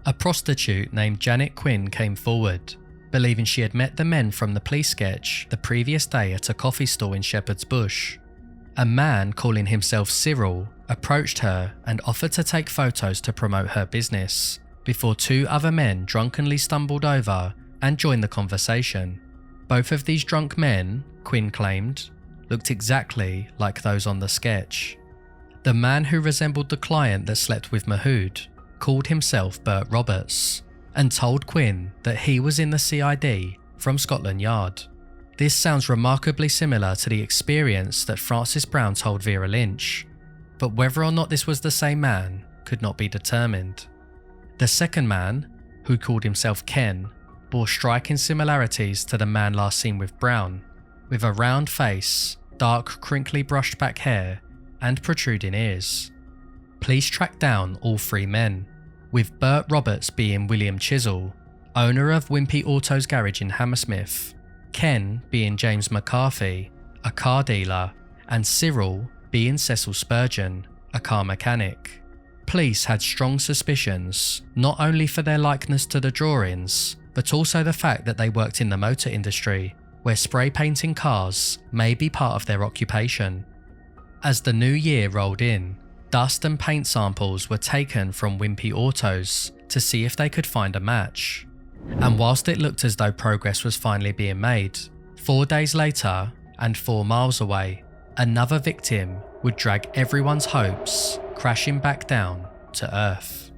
A prostitute named Janet Quinn came forward, believing she had met the men from the police sketch the previous day at a coffee stall in Shepherd's Bush. A man calling himself Cyril approached her and offered to take photos to promote her business, before two other men drunkenly stumbled over and joined the conversation. Both of these drunk men, Quinn claimed, looked exactly like those on the sketch. The man who resembled the client that slept with Mahood called himself Bert Roberts and told Quinn that he was in the CID from Scotland Yard. This sounds remarkably similar to the experience that Francis Brown told Vera Lynch, but whether or not this was the same man could not be determined. The second man, who called himself Ken, bore striking similarities to the man last seen with Brown, with a round face, dark crinkly brushed back hair, and protruding ears. Police tracked down all three men, with Bert Roberts being William Chisel, owner of Wimpy Auto's garage in Hammersmith, Ken being James McCarthy, a car dealer, and Cyril being Cecil Spurgeon, a car mechanic. Police had strong suspicions, not only for their likeness to the drawings, but also the fact that they worked in the motor industry, where spray painting cars may be part of their occupation. As the new year rolled in, dust and paint samples were taken from Wimpy Autos to see if they could find a match. And whilst it looked as though progress was finally being made, 4 days later, and 4 miles away, another victim would drag everyone's hopes crashing back down to earth.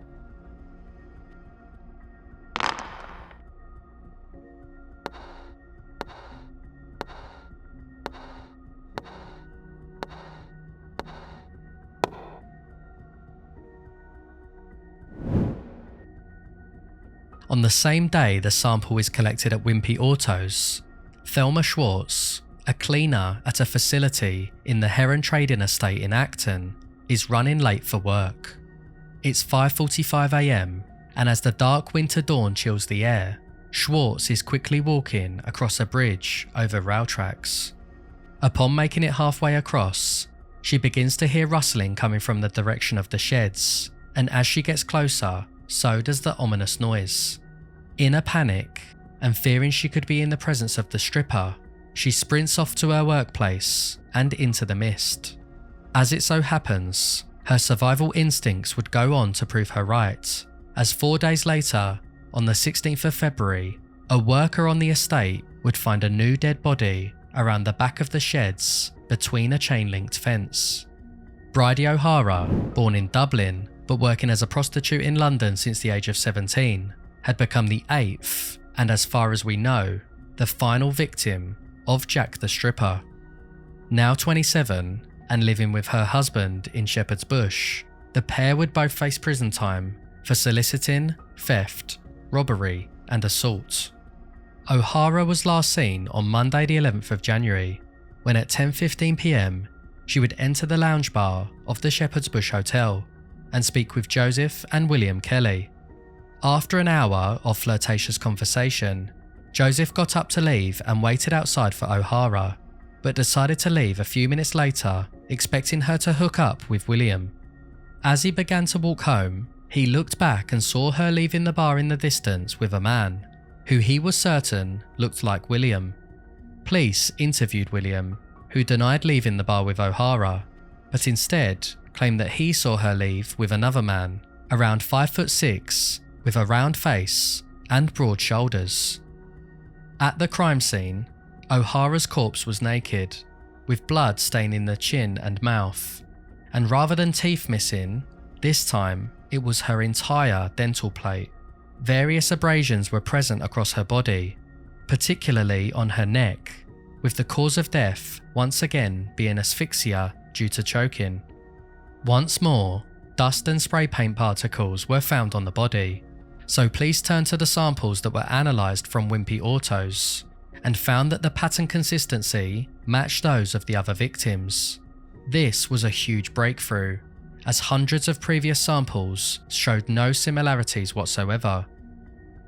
On the same day the sample is collected at Wimpy Autos, Thelma Schwartz, a cleaner at a facility in the Heron Trading Estate in Acton, is running late for work. It's 5:45 AM, and as the dark winter dawn chills the air, Schwartz is quickly walking across a bridge over rail tracks. Upon making it halfway across, she begins to hear rustling coming from the direction of the sheds, and as she gets closer, so does the ominous noise. In a panic, and fearing she could be in the presence of the stripper, she sprints off to her workplace and into the mist. As it so happens, her survival instincts would go on to prove her right, as 4 days later, on the 16th of February, a worker on the estate would find a new dead body around the back of the sheds between a chain-linked fence. Bridie O'Hara, born in Dublin but working as a prostitute in London since the age of 17, had become the 8th, and as far as we know, the final victim of Jack the Stripper. Now 27 and living with her husband in Shepherd's Bush, the pair would both face prison time for soliciting, theft, robbery and assault. O'Hara was last seen on Monday the 11th of January, when at 10:15 PM she would enter the lounge bar of the Shepherd's Bush Hotel and speak with Joseph and William Kelly. After an hour of flirtatious conversation, Joseph got up to leave and waited outside for O'Hara, but decided to leave a few minutes later, expecting her to hook up with William. As he began to walk home, he looked back and saw her leaving the bar in the distance with a man, who he was certain looked like William. Police interviewed William, who denied leaving the bar with O'Hara, but instead claimed that he saw her leave with another man, around 5'6", with a round face and broad shoulders. At the crime scene, O'Hara's corpse was naked, with blood staining the chin and mouth, and rather than teeth missing, this time it was her entire dental plate. Various abrasions were present across her body, particularly on her neck, with the cause of death once again being asphyxia due to choking. Once more, dust and spray paint particles were found on the body, so police turned to the samples that were analysed from Wimpy Autos and found that the pattern consistency matched those of the other victims. This was a huge breakthrough, as hundreds of previous samples showed no similarities whatsoever.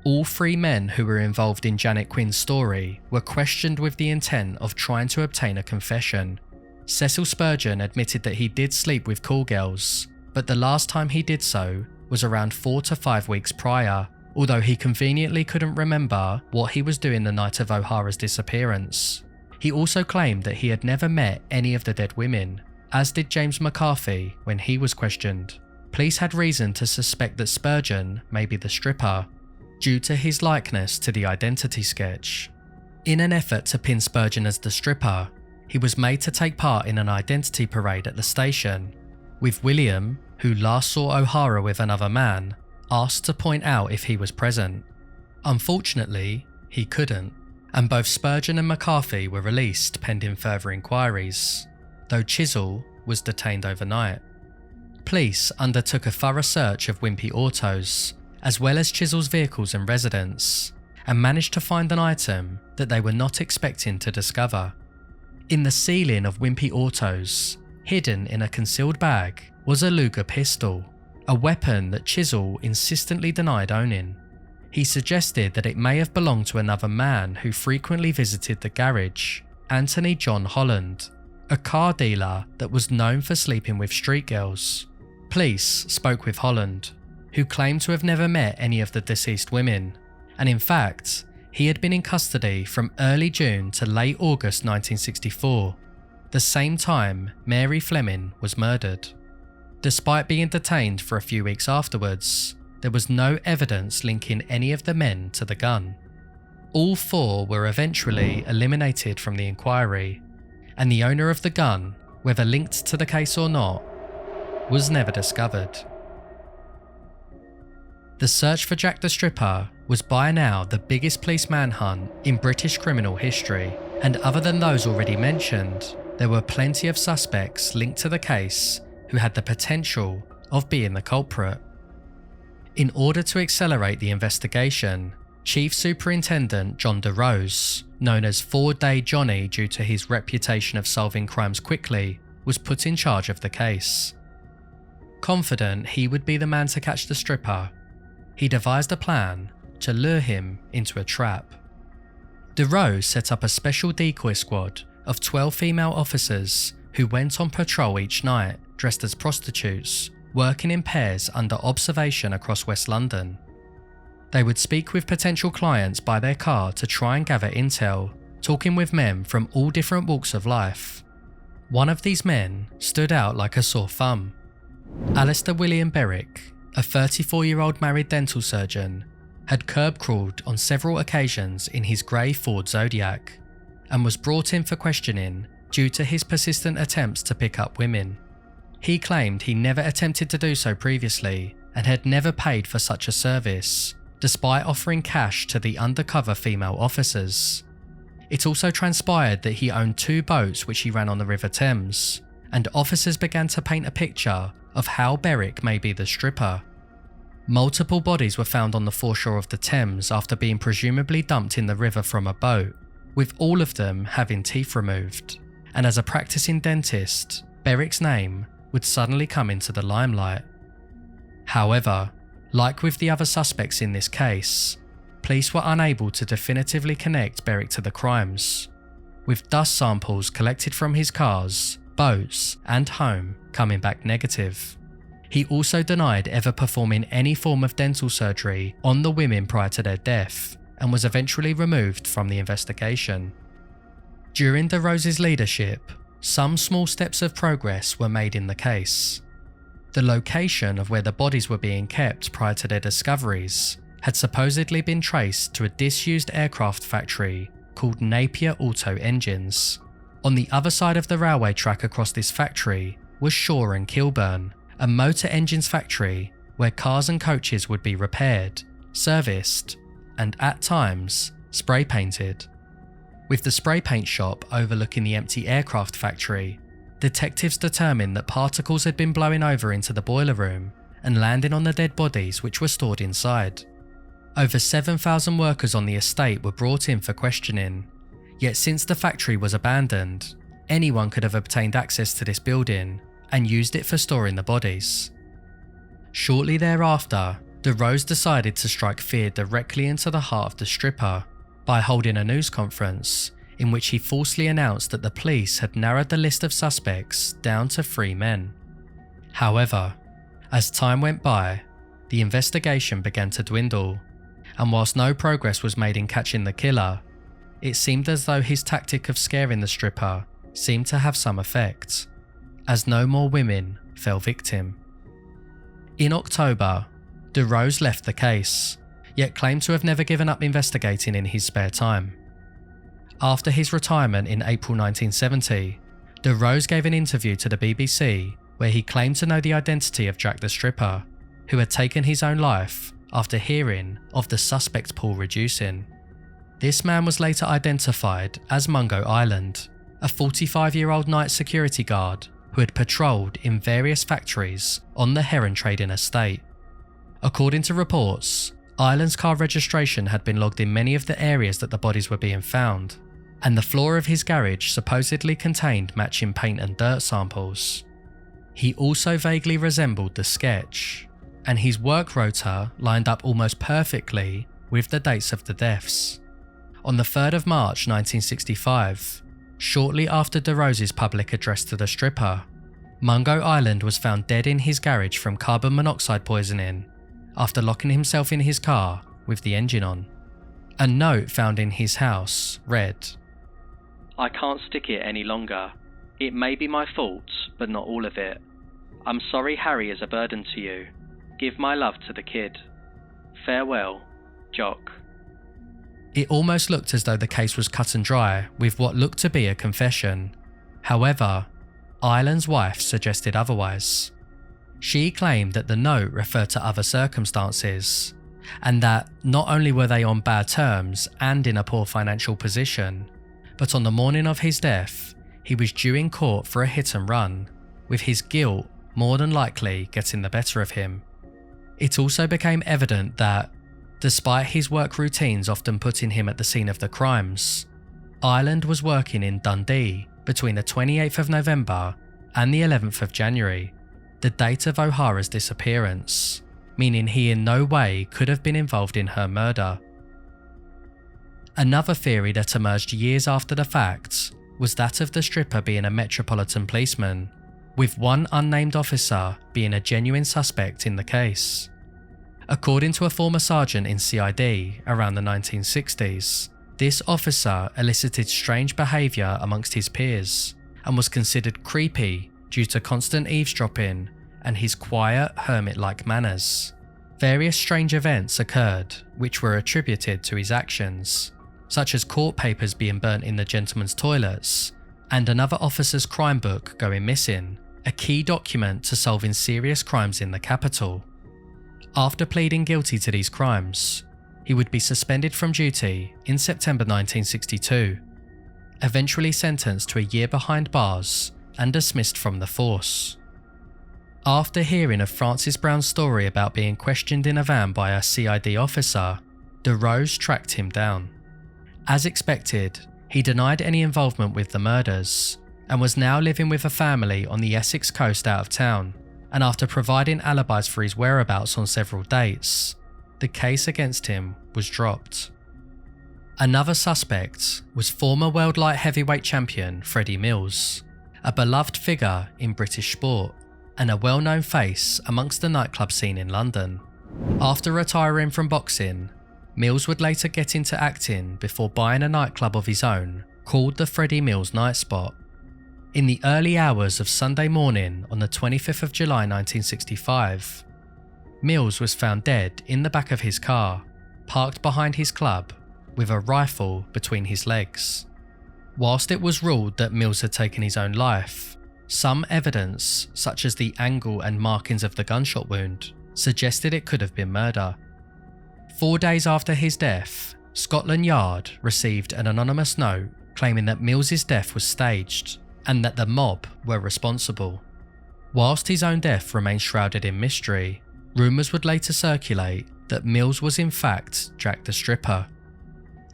All three men who were involved in Janet Quinn's story were questioned with the intent of trying to obtain a confession. Cecil Spurgeon admitted that he did sleep with call girls, but the last time he did so was around 4 to 5 weeks prior, although he conveniently couldn't remember what he was doing the night of O'Hara's disappearance. He also claimed that he had never met any of the dead women, as did James McCarthy when he was questioned. Police had reason to suspect that Spurgeon may be the stripper, due to his likeness to the identity sketch. In an effort to pin Spurgeon as the stripper, he was made to take part in an identity parade at the station, with William, who last saw O'Hara with another man, asked to point out if he was present. Unfortunately, he couldn't, and both Spurgeon and McCarthy were released pending further inquiries, though Chisel was detained overnight. Police undertook a thorough search of Wimpy Autos, as well as Chisel's vehicles and residence, and managed to find an item that they were not expecting to discover. In the ceiling of Wimpy Autos, hidden in a concealed bag, was a Luger pistol, a weapon that Chisel insistently denied owning. He suggested that it may have belonged to another man who frequently visited the garage, Anthony John Holland, a car dealer that was known for sleeping with street girls. Police spoke with Holland, who claimed to have never met any of the deceased women, and in fact, he had been in custody from early June to late August 1964, the same time Mary Fleming was murdered. Despite being detained for a few weeks afterwards, there was no evidence linking any of the men to the gun. All four were eventually eliminated from the inquiry, and the owner of the gun, whether linked to the case or not, was never discovered. The search for Jack the Stripper was by now the biggest police manhunt in British criminal history, and other than those already mentioned, there were plenty of suspects linked to the case who had the potential of being the culprit. In order to accelerate the investigation, Chief Superintendent John DeRose, known as 4-Day Johnny due to his reputation of solving crimes quickly, was put in charge of the case. Confident he would be the man to catch the stripper, he devised a plan to lure him into a trap. DeRose set up a special decoy squad of 12 female officers who went on patrol each night dressed as prostitutes, working in pairs under observation across West London. They would speak with potential clients by their car to try and gather intel, talking with men from all different walks of life. One of these men stood out like a sore thumb. Alistair William Berwick, a 34-year-old married dental surgeon, had curb-crawled on several occasions in his grey Ford Zodiac, and was brought in for questioning due to his persistent attempts to pick up women. He claimed he never attempted to do so previously and had never paid for such a service, despite offering cash to the undercover female officers. It also transpired that he owned 2 boats which he ran on the River Thames, and officers began to paint a picture of how Berwick may be the stripper. Multiple bodies were found on the foreshore of the Thames after being presumably dumped in the river from a boat, with all of them having teeth removed. And as a practicing dentist, Berwick's name would suddenly come into the limelight. However, like with the other suspects in this case, police were unable to definitively connect Berwick to the crimes, with dust samples collected from his cars, boats, and home coming back negative. He also denied ever performing any form of dental surgery on the women prior to their death, and was eventually removed from the investigation. During DeRose's leadership, some small steps of progress were made in the case. The location of where the bodies were being kept prior to their discoveries had supposedly been traced to a disused aircraft factory called Napier Auto Engines. On the other side of the railway track across this factory was Shore and Kilburn, a motor engines factory where cars and coaches would be repaired, serviced, and at times spray painted. With the spray paint shop overlooking the empty aircraft factory, detectives determined that particles had been blowing over into the boiler room and landing on the dead bodies which were stored inside. Over 7,000 workers on the estate were brought in for questioning, yet since the factory was abandoned, anyone could have obtained access to this building and used it for storing the bodies. Shortly thereafter, DeRose decided to strike fear directly into the heart of the stripper by holding a news conference in which he falsely announced that the police had narrowed the list of suspects down to 3 men. However, as time went by, the investigation began to dwindle, and whilst no progress was made in catching the killer, it seemed as though his tactic of scaring the stripper seemed to have some effect, as no more women fell victim. In October, DeRose left the case, yet claimed to have never given up investigating in his spare time. After his retirement in April 1970, DeRose gave an interview to the BBC where he claimed to know the identity of Jack the Stripper, who had taken his own life after hearing of the suspect pool reducing. This man was later identified as Mungo Island, a 45-year-old night security guard who had patrolled in various factories on the Heron trading estate. According to reports, Island's car registration had been logged in many of the areas that the bodies were being found, and the floor of his garage supposedly contained matching paint and dirt samples. He also vaguely resembled the sketch, and his work rota lined up almost perfectly with the dates of the deaths. On the 3rd of March 1965, shortly after DeRose's public address to the stripper, Mungo Island was found dead in his garage from carbon monoxide poisoning after locking himself in his car with the engine on. A note found in his house read, "I can't stick it any longer. It may be my fault, but not all of it. I'm sorry Harry is a burden to you. Give my love to the kid. Farewell, Jock." It almost looked as though the case was cut and dry with what looked to be a confession. However, Island's wife suggested otherwise. She claimed that the note referred to other circumstances, and that not only were they on bad terms and in a poor financial position, but on the morning of his death, he was due in court for a hit and run, with his guilt more than likely getting the better of him. It also became evident that, despite his work routines often putting him at the scene of the crimes, Island was working in Dundee between the 28th of November and the 11th of January, the date of O'Hara's disappearance, meaning he in no way could have been involved in her murder. Another theory that emerged years after the fact was that of the stripper being a Metropolitan policeman, with one unnamed officer being a genuine suspect in the case. According to a former sergeant in CID around the 1960s, this officer elicited strange behaviour amongst his peers and was considered creepy due to constant eavesdropping and his quiet, hermit-like manners. Various strange events occurred which were attributed to his actions, such as court papers being burnt in the gentlemen's toilets and another officer's crime book going missing, a key document to solving serious crimes in the capital. After pleading guilty to these crimes, he would be suspended from duty in September 1962, eventually sentenced to a year behind bars and dismissed from the force. After hearing of Francis Brown's story about being questioned in a van by a CID officer, DeRose tracked him down. As expected, he denied any involvement with the murders, and was now living with a family on the Essex coast out of town, and after providing alibis for his whereabouts on several dates, the case against him was dropped. Another suspect was former world light heavyweight champion Freddie Mills, a beloved figure in British sport and a well-known face amongst the nightclub scene in London. After retiring from boxing, Mills would later get into acting before buying a nightclub of his own called the Freddie Mills Night Spot. In the early hours of Sunday morning on the 25th of July 1965, Mills was found dead in the back of his car, parked behind his club, with a rifle between his legs. Whilst it was ruled that Mills had taken his own life, some evidence, such as the angle and markings of the gunshot wound, suggested it could have been murder. 4 days after his death, Scotland Yard received an anonymous note claiming that Mills's death was staged and that the mob were responsible. Whilst his own death remained shrouded in mystery, rumours would later circulate that Mills was in fact Jack the Stripper.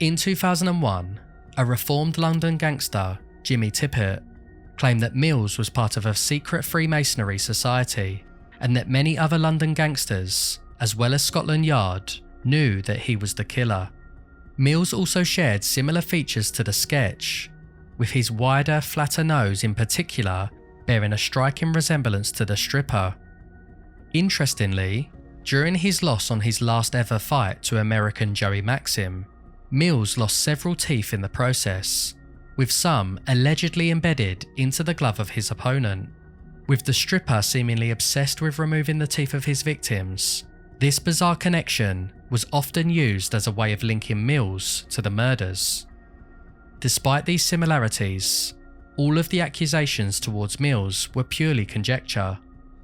In 2001, a reformed London gangster, Jimmy Tippett, claimed that Mills was part of a secret Freemasonry society and that many other London gangsters, as well as Scotland Yard, knew that he was the killer. Mills also shared similar features to the sketch, with his wider, flatter nose in particular bearing a striking resemblance to the stripper. Interestingly, during his loss on his last ever fight to American Joey Maxim, Mills lost several teeth in the process, with some allegedly embedded into the glove of his opponent. With the stripper seemingly obsessed with removing the teeth of his victims, this bizarre connection was often used as a way of linking Mills to the murders. Despite these similarities, all of the accusations towards Mills were purely conjecture,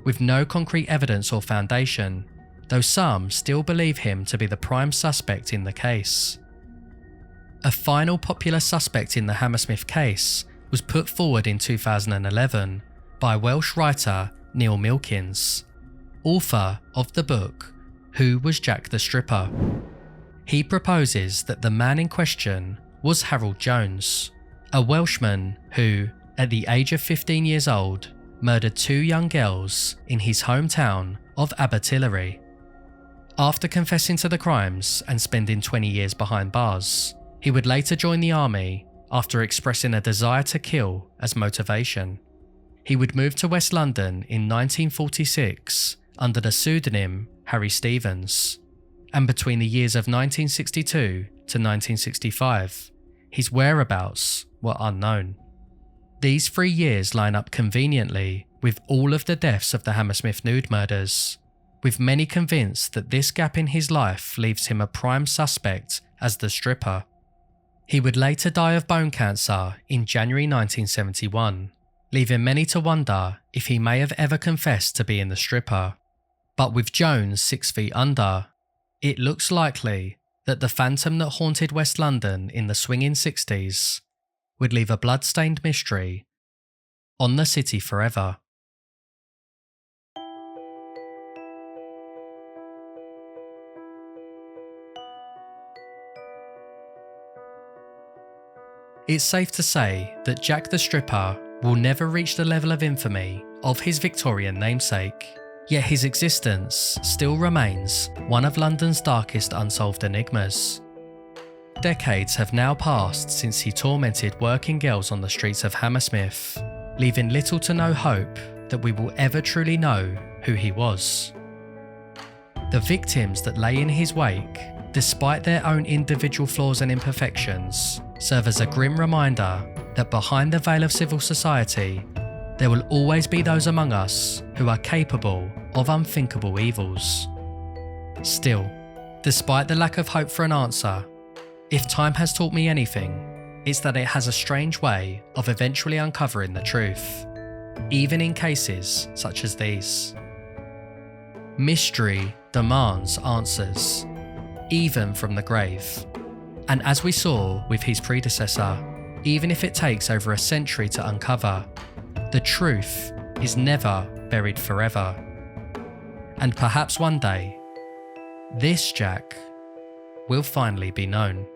with no concrete evidence or foundation, though some still believe him to be the prime suspect in the case. A final popular suspect in the Hammersmith case was put forward in 2011 by Welsh writer Neil Milkins, author of the book Who Was Jack the Stripper? He proposes that the man in question was Harold Jones, a Welshman who, at the age of 15 years old, murdered 2 young girls in his hometown of Abertillery. After confessing to the crimes and spending 20 years behind bars, he would later join the army after expressing a desire to kill as motivation. He would move to West London in 1946 under the pseudonym Harry Stevens, and between the years of 1962 to 1965, his whereabouts were unknown. These 3 years line up conveniently with all of the deaths of the Hammersmith nude murders, with many convinced that this gap in his life leaves him a prime suspect as the stripper. He would later die of bone cancer in January 1971, leaving many to wonder if he may have ever confessed to being the stripper. But with Jones 6 feet under, it looks likely that the phantom that haunted West London in the swinging 60s would leave a blood-stained mystery on the city forever. It's safe to say that Jack the Stripper will never reach the level of infamy of his Victorian namesake, yet his existence still remains one of London's darkest unsolved enigmas. Decades have now passed since he tormented working girls on the streets of Hammersmith, leaving little to no hope that we will ever truly know who he was. The victims that lay in his wake, despite their own individual flaws and imperfections, serve as a grim reminder that behind the veil of civil society, there will always be those among us who are capable of unthinkable evils. Still, despite the lack of hope for an answer, if time has taught me anything, it's that it has a strange way of eventually uncovering the truth, even in cases such as these. Mystery demands answers, even from the grave. And as we saw with his predecessor, even if it takes over a century to uncover, the truth is never buried forever. And perhaps one day, this Jack will finally be known.